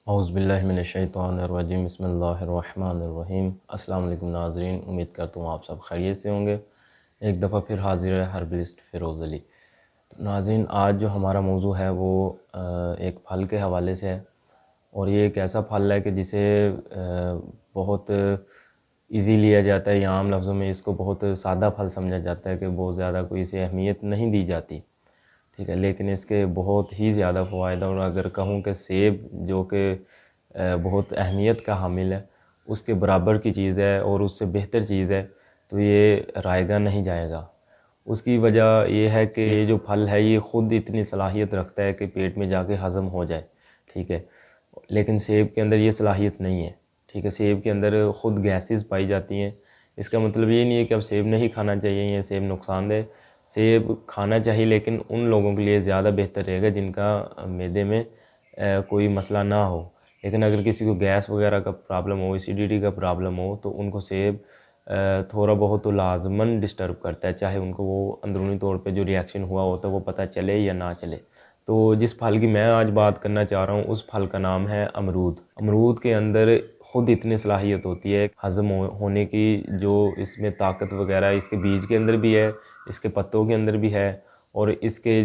औज़ुबिल्लाहिमिनश्शैतानिर्रजीम बिस्मिल्लाहिर्रहमानिर्रहीम। अस्सलाम वालेकुम नाज़रीन, उम्मीद करता हूँ आप सब खैरियत से होंगे। एक दफ़ा फिर हाज़िर है हर्बलिस्ट फ़िरोज़ अली। तो नाज़रीन, आज जो हमारा मौज़ू है वो एक फल के हवाले से है, और ये एक ऐसा फल है कि जिसे बहुत ईज़ी लिया जाता है, या आम लफ्ज़ों में इसको बहुत सादा फल समझा जाता है कि बहुत ज़्यादा कोई इसे अहमियत नहीं दी जाती, ठीक है। लेकिन इसके बहुत ही ज़्यादा फ़वाइद, और अगर कहूँ कि सेब जो कि बहुत अहमियत का हामिल है, उसके बराबर की चीज़ है और उससे बेहतर चीज़ है, तो ये रायगा नहीं जाएगा। उसकी वजह ये है कि ये जो फल है ये ख़ुद इतनी सलाहियत रखता है कि पेट में जाके हज़म हो जाए, ठीक है। लेकिन सेब के अंदर ये सलाहियत नहीं है, ठीक है। सेब के अंदर ख़ुद गैसेस पाई जाती हैं। इसका मतलब ये नहीं है कि अब सेब नहीं खाना चाहिए या सेब नुकसानदेह। सेब खाना चाहिए, लेकिन उन लोगों के लिए ज़्यादा बेहतर रहेगा जिनका मैदे में कोई मसला ना हो। लेकिन अगर किसी को गैस वगैरह का प्रॉब्लम हो, एसिडिटी का प्रॉब्लम हो, तो उनको सेब थोड़ा बहुत तो लाजमन डिस्टर्ब करता है, चाहे उनको वो अंदरूनी तौर पे जो रिएक्शन हुआ होता है वो पता चले या ना चले। तो जिस फल की मैं आज बात करना चाह रहा हूँ उस फल का नाम है अमरूद। अमरूद के अंदर ख़ुद इतनी सलाहियत होती है हज़म होने की, जो इसमें ताकत वगैरह इसके बीज के अंदर भी है, इसके पत्तों के अंदर भी है, और इसके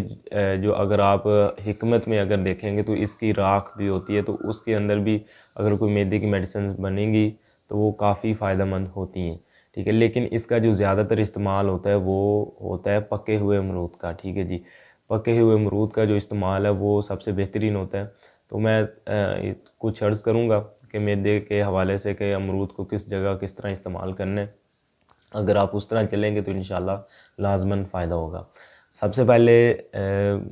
जो अगर आप हिकमत में अगर देखेंगे तो इसकी राख भी होती है, तो उसके अंदर भी अगर कोई मैदे की मेडिसिन बनेंगी तो वो काफ़ी फ़ायदेमंद होती हैं, ठीक है। लेकिन इसका जो ज़्यादातर इस्तेमाल होता है वो होता है पके हुए अमरूद का, ठीक है जी। पके हुए अमरूद का जो इस्तेमाल है वो सबसे बेहतरीन होता है। तो मैं कुछ अर्ज़ करूँगा कि मैदे के हवाले से कि अमरूद को किस जगह किस तरह इस्तेमाल करना है। अगर आप उस तरह चलेंगे तो इंशाल्लाह लाज़मन फ़ायदा होगा। सबसे पहले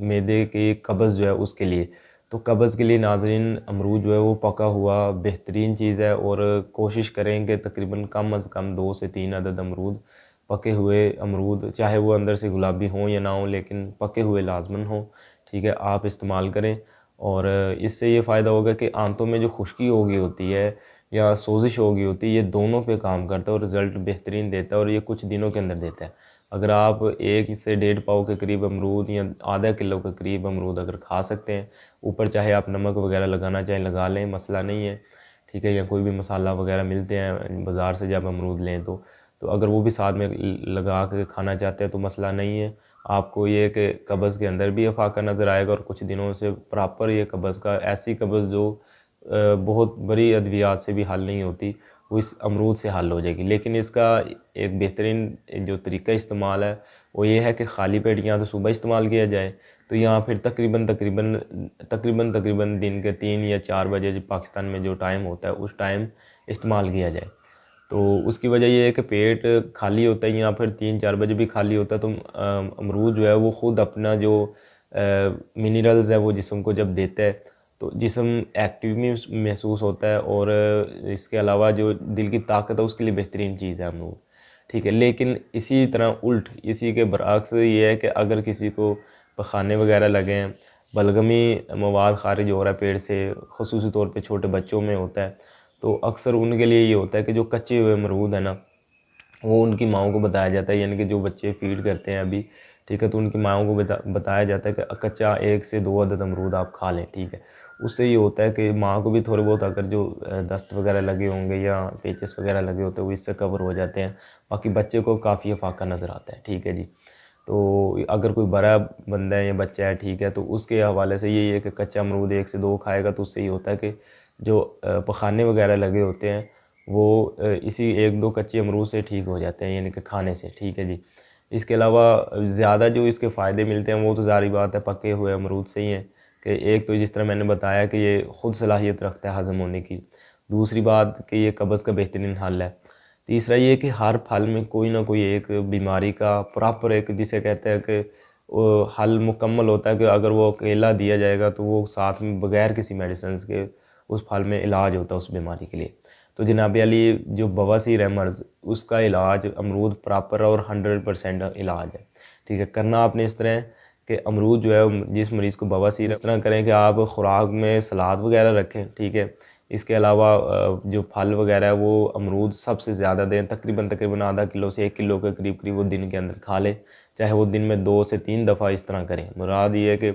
मैदे की कब्ज़ जो है उसके लिए, तो कब्ज़ के लिए नाज़रीन अमरूद जो है वो पका हुआ बेहतरीन चीज़ है, और कोशिश करें कि तकरीबन कम अज़ कम 2 से 3 अदद अमरूद, पके हुए अमरूद, चाहे वो अंदर से गुलाबी हों या ना हों, लेकिन पके हुए लाज़मन हों, ठीक है, आप इस्तेमाल करें। और इससे ये फ़ायदा होगा कि आंतों में जो खुश्की हो गई होती है या सोजिश हो गई होती है, ये दोनों पे काम करता है और रिज़ल्ट बेहतरीन देता है, और ये कुछ दिनों के अंदर देता है। अगर आप 1 से 1.5 पाव के करीब अमरूद या आधा किलो के करीब अमरूद अगर खा सकते हैं, ऊपर चाहे आप नमक वगैरह लगाना चाहें लगा लें, मसला नहीं है, ठीक है। या कोई भी मसाला वगैरह मिलते हैं बाज़ार से जब अमरूद लें तो अगर वो भी साथ में लगा के खाना चाहते हैं तो मसला नहीं है। आपको ये कि कब्ज़ के अंदर भी अफाका नज़र आएगा, और कुछ दिनों से प्रॉपर ये कब्ज़ का, ऐसी कब्ज़ जो बहुत बड़ी अद्वियात से भी हल नहीं होती, वो इस अमरूद से हल हो जाएगी। लेकिन इसका एक बेहतरीन जो तरीका इस्तेमाल है वो ये है कि खाली पेट या तो सुबह इस्तेमाल किया जाए, तो या फिर तकरीबन दिन के 3 या 4 बजे जो पाकिस्तान में जो टाइम होता है उस टाइम इस्तेमाल किया जाए। तो उसकी वजह ये है कि पेट खाली होता है, या फिर 3-4 बजे भी खाली होता है, तो अमरूद जो है वो ख़ुद अपना जो मिनरल्स है वो जिस्म को जब देता है तो जिस्म एक्टिव भी महसूस होता है, और इसके अलावा जो दिल की ताकत है उसके लिए बेहतरीन चीज़ है अमरूद, ठीक है। लेकिन इसी तरह उल्ट इसी के बरअक्स ये है कि अगर किसी को पखाने वगैरह लगे हैं, बलगमी मवाद ख़ारिज हो रहा है पेट से, ख़ुसूसी तौर पे छोटे बच्चों में होता है, तो अक्सर उनके लिए ये होता है कि जो कच्चे हुए अमरूद है ना, वो उनकी माँओं को बताया जाता है, यानी कि जो बच्चे फ़ीड करते हैं अभी, ठीक है, तो उनकी माँओं को बताया जाता है कि कच्चा 1 से 2 अदद अमरूद आप खा लें, ठीक है। उससे ये होता है कि माँ को भी थोड़े बहुत अगर जो दस्त वगैरह लगे होंगे या पेचेस वगैरह लगे होते हैं वो इससे कवर हो जाते हैं। बाकी बच्चे को काफ़ी अफाका नज़र आता है, ठीक है जी। तो अगर कोई बड़ा बंदा है या बच्चा है, ठीक है, तो उसके हवाले से यही है कि कच्चा अमरूद 1 से 2 खाएगा, तो उससे ये होता है कि जो पखाने वगैरह लगे होते हैं वो इसी 1-2 कच्चे अमरूद से ठीक हो जाते हैं, यानी कि खाने से, ठीक है जी। इसके अलावा ज़्यादा जो इसके फ़ायदे मिलते हैं वो तो ज़ाहिर बात है पके हुए अमरूद से ही हैं, कि एक तो जिस तरह मैंने बताया कि ये ख़ुद सलाहियत रखता है हज़म होने की। दूसरी बात कि ये कब्ज़ का बेहतरीन हल है। तीसरा ये कि हर फल में कोई ना कोई एक बीमारी का प्रॉपर एक जिसे कहते हैं कि वो हल मुकम्मल होता है, कि अगर वो अकेला दिया जाएगा तो वो साथ में बग़ैर किसी मेडिसिन के उस फल में इलाज होता है उस बीमारी के लिए। तो जनाब अली जो बवासीर है मर्ज़, उसका इलाज अमरूद प्रॉपर और 100% इलाज है, ठीक है। करना आपने इस तरह कि अमरूद जो है जिस मरीज़ को बवासीर है इस तरह करें कि आप खुराक में सलाद वगैरह रखें, ठीक है। इसके अलावा जो फल वगैरह है वो अमरूद सबसे ज़्यादा दें, तकरीबन आधा किलो से 1 किलो के करीब वो दिन के अंदर खा लें, चाहे वो दिन में 2 से 3 दफ़ा इस तरह करें। मुराद ये है कि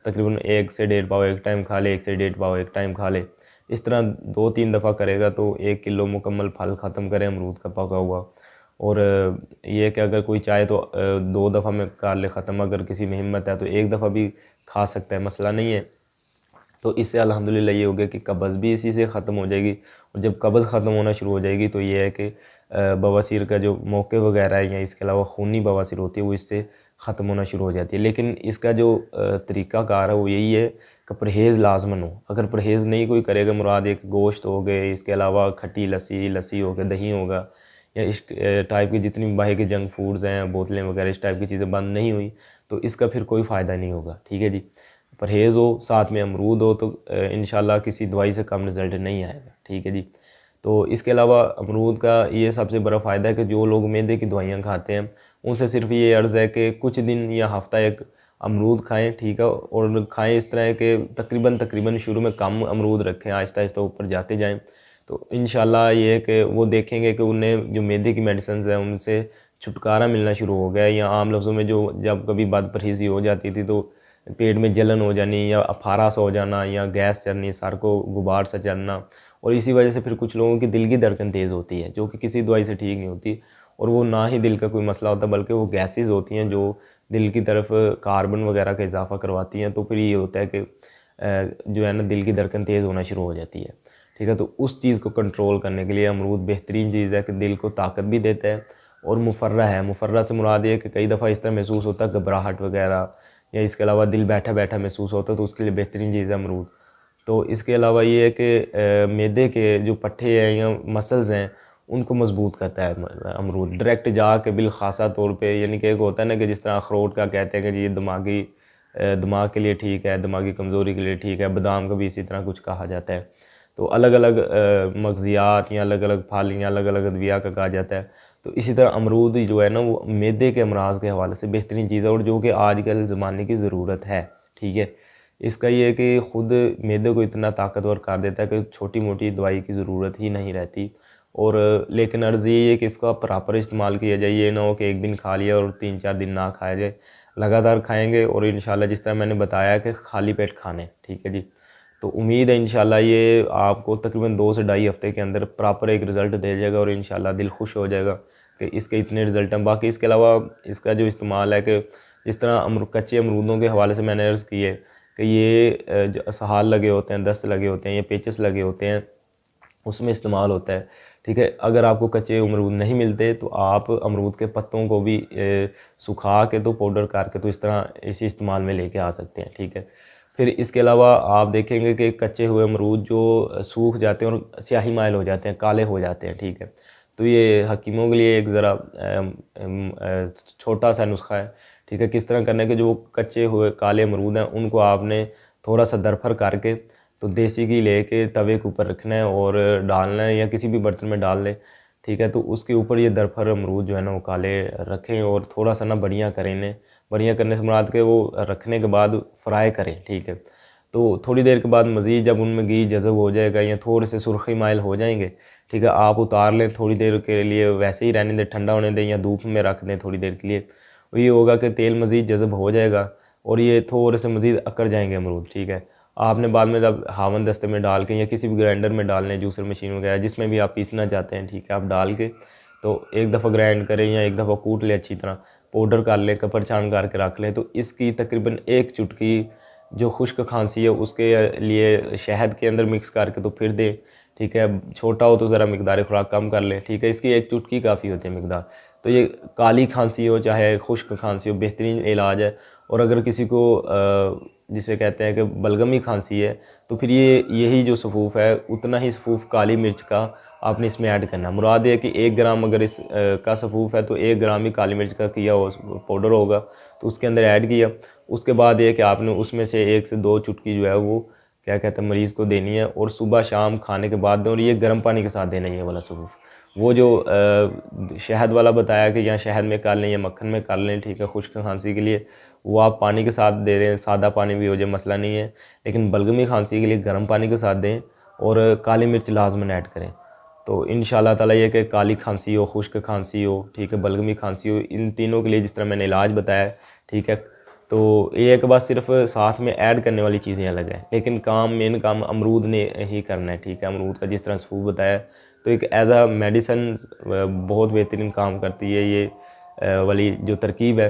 तकरीबन 1 से 1.5 पाव एक टाइम खा लें, 1 से 1.5 पाव एक टाइम खा लें। इस तरह 2-3 दफ़ा करेगा तो 1 किलो मुकम्मल फल ख़त्म करे अमरूद का पका हुआ। और ये कि अगर कोई चाहे तो 2 दफ़ा में कर ले ख़त्म, अगर किसी में हिम्मत है तो 1 दफ़ा भी खा सकता है, मसला नहीं है। तो इससे अल्हम्दुलिल्लाह ये हो गया कि कब्ज़ भी इसी से ख़त्म हो जाएगी। और जब कब्ज़ ख़त्म होना शुरू हो जाएगी तो ये है कि बवासीर का जो मौके वगैरह है या इसके अलावा खूनी बवासीर होती है वो इससे ख़त्म होना शुरू हो जाती है। लेकिन इसका जो तरीक़ाकार है वो यही है कि परहेज़ लाज़मन हो। अगर परहेज़ नहीं कोई करेगा, मुराद एक गोश्त हो गए, इसके अलावा खट्टी लस्सी हो गई, दही होगा, या इस टाइप की जितनी भी बाहर के जंक फूड्स हैं, बोतलें वगैरह, इस टाइप की चीज़ें बंद नहीं हुई तो इसका फिर कोई फ़ायदा नहीं होगा। ठीक है जी। परहेज़ हो, साथ में अमरूद हो तो इंशाल्लाह किसी दवाई से कम रिज़ल्ट नहीं आएगा। ठीक है जी। तो इसके अलावा अमरूद का ये सबसे बड़ा फ़ायदा है कि जो लोग मैदे की दवाइयाँ खाते हैं उनसे सिर्फ ये अर्ज़ है कि कुछ दिन या हफ़्ता एक अमरूद खाएँ, ठीक है, और खाएँ इस तरह है कि तकरीबन शुरू में कम अमरूद रखें, आहिस्ता आहिस्ता ऊपर जाते जाएँ। तो इंशाल्लाह ये है कि वो देखेंगे कि उन्हें जो मैदे की मेडिसिन्स हैं उनसे छुटकारा मिलना शुरू हो गया है। या आम लफ्ज़ों में जो जब कभी बदपरहेज़ी हो जाती थी तो पेट में जलन हो जानी या अफारा सा हो जाना या गैस चढ़नी, सर को गुबार सा चढ़ना, और इसी वजह से फिर कुछ लोगों की दिल की धड़कन तेज़ होती है जो कि किसी दवाई से ठीक नहीं होती। और वो ना ही दिल का कोई मसला होता बल्कि वो गैसेज़ होती हैं जो दिल की तरफ कार्बन वगैरह का इजाफ़ा करवाती हैं। तो फिर ये होता है कि जो है ना दिल की धड़कन तेज़ होना शुरू हो जाती है। ठीक है, तो उस चीज़ को कंट्रोल करने के लिए अमरूद बेहतरीन चीज़ है कि दिल को ताकत भी देता है और मुफर्रा है। मुफर्रा से मुराद ये है कि कई दफ़ा इस तरह महसूस होता है घबराहट वगैरह या इसके अलावा दिल बैठा बैठा महसूस होता है तो उसके लिए बेहतरीन चीज़ है अमरूद। तो इसके अलावा ये है कि मैदे के जो पट्ठे हैं या मसल्स हैं उनको मजबूत करता है अमरूद। डायरेक्ट जाके बिलखासा तौर पे, यानी कि एक होता है ना कि जिस तरह अखरोट का कहते हैं कि जी ये दिमाग के लिए ठीक है, दिमागी कमज़ोरी के लिए ठीक है, बादाम का भी इसी तरह कुछ कहा जाता है। तो अलग अलग मगज़ियात या अलग अलग फल या अलग अलग अद्विया का कहा जाता है। तो इसी तरह अमरूद जो है ना वो मैदे के अमराज के हवाले से बेहतरीन चीज़ है और जो कि आजकल ज़माने की ज़रूरत है। ठीक है, इसका ये है कि ख़ुद मैदे को इतना ताकतवर कर देता है कि छोटी मोटी दवाई की ज़रूरत ही नहीं रहती। और लेकिन अर्ज़ ये है कि इसका प्रॉपर इस्तेमाल किया जाए, ये ना हो कि एक दिन खा लिया और 3-4 दिन ना खाया जाए। लगातार खाएँगे और इंशाल्लाह जिस तरह मैंने बताया कि खाली पेट खाने। ठीक है जी। तो उम्मीद है इंशाल्लाह ये आपको तकरीबन 2 से ढाई हफ़्ते के अंदर प्रॉपर एक रिज़ल्ट दे जाएगा और इंशाल्लाह दिल खुश हो जाएगा कि इसके इतने रिज़ल्ट हैं। बाकी इसके अलावा इसका जो इस्तेमाल है कि जिस तरह कच्चे अमरूदों के हवाले से मैंने अर्ज़ की है कि ये जो असहाल लगे होते हैं, दस्त लगे होते हैं या पेचिस लगे होते हैं, उसमें इस्तेमाल होता है। ठीक है, अगर आपको कच्चे अमरूद नहीं मिलते तो आप अमरूद के पत्तों को भी सुखा के तो पाउडर करके तो इस तरह इसी इस्तेमाल में लेके आ सकते हैं। ठीक है, फिर इसके अलावा आप देखेंगे कि कच्चे हुए अमरूद जो सूख जाते हैं और स्याही माइल हो जाते हैं, काले हो जाते हैं। ठीक है, तो ये हकीमों के लिए एक ज़रा छोटा सा नुस्खा है। ठीक है, किस तरह करना है कि जो कच्चे हुए काले अमरूद हैं उनको आपने थोड़ा सा दरफर करके तो देसी घी लेके तवे के ऊपर रखना है और डालना है या किसी भी बर्तन में डाल लें। ठीक है, तो उसके ऊपर ये दरफर अमरूद जो है ना वो काले रखें और थोड़ा सा ना बढ़िया करें इन्हें। बढ़िया करने से मुराद के वो रखने के बाद फ्राई करें। ठीक है, तो थोड़ी देर के बाद मज़ीद जब उनमें घी जज़ब हो जाएगा या थोड़े से सुर्खी माइल हो जाएंगे, ठीक है, आप उतार लें, थोड़ी देर के लिए वैसे ही रहने दें, ठंडा होने दें या धूप में रख दें थोड़ी देर के लिए। ये होगा कि तेल मज़ीद जज़ब हो जाएगा और ये थोड़े से मज़ीद अकड़ जाएंगे अमरूद। ठीक है, आपने बाद में जब हावन दस्ते में डाल के या किसी भी ग्राइंडर में डाल लें, जूसर मशीन वगैरह जिसमें भी आप पीसना चाहते हैं, ठीक है, आप डाल के तो एक दफ़ा ग्राइंड करें या एक दफ़ा कूट लें, अच्छी तरह पाउडर कर लें, कपर छान करके रख लें। तो इसकी तकरीबन एक चुटकी जो खुश्क खांसी है उसके लिए शहद के अंदर मिक्स करके तो फिर दें। ठीक है, छोटा हो तो ज़रा मिकदार खुराक कम कर लें। ठीक है, इसकी एक चुटकी काफ़ी होती है मिकदार। तो ये काली खांसी हो चाहे खुश्क खांसी हो, बेहतरीन इलाज है। और अगर किसी को जिसे कहते हैं कि बलगमी खांसी है तो फिर ये यही जो सफ़ूफ़ है उतना ही सफ़ूफ़ काली मिर्च का आपने इसमें ऐड करना है। मुराद है कि 1 ग्राम अगर इस का सफ़ूफ़ है तो 1 ग्राम ही काली मिर्च का किया हो पाउडर होगा तो उसके अंदर ऐड किया। उसके बाद ये कि आपने उसमें से 1 से 2 चुटकी जो है वो क्या कहते हैं मरीज़ को देनी है और सुबह शाम खाने के बाद दें। और ये गर्म पानी के साथ देना है ये वाला सफ़ूफ़। वो जो शहद वाला बताया कि या शहद में कर लें या मक्खन में कर लें, ठीक है, खुश्क खांसी के लिए वो आप पानी के साथ दे दें, सादा पानी भी हो जाए मसला नहीं है। लेकिन बलगमी खांसी के लिए गर्म पानी के साथ दें और काली मिर्च लाजमन ऐड करें। तो इंशाल्लाह ताला ये कि काली खांसी हो, खुश्क खांसी हो, ठीक है, बलगमी खांसी हो, इन तीनों के लिए जिस तरह मैंने इलाज बताया, ठीक है, तो ये है कि बस सिर्फ साथ में ऐड करने वाली चीज़ें अलग हैं, लेकिन मेन काम अमरूद ने ही करना है। ठीक है, अमरूद का जिस तरह सूप बताया, तो एक एज आ मेडिसन बहुत बेहतरीन काम करती है ये वाली जो तरकीब है।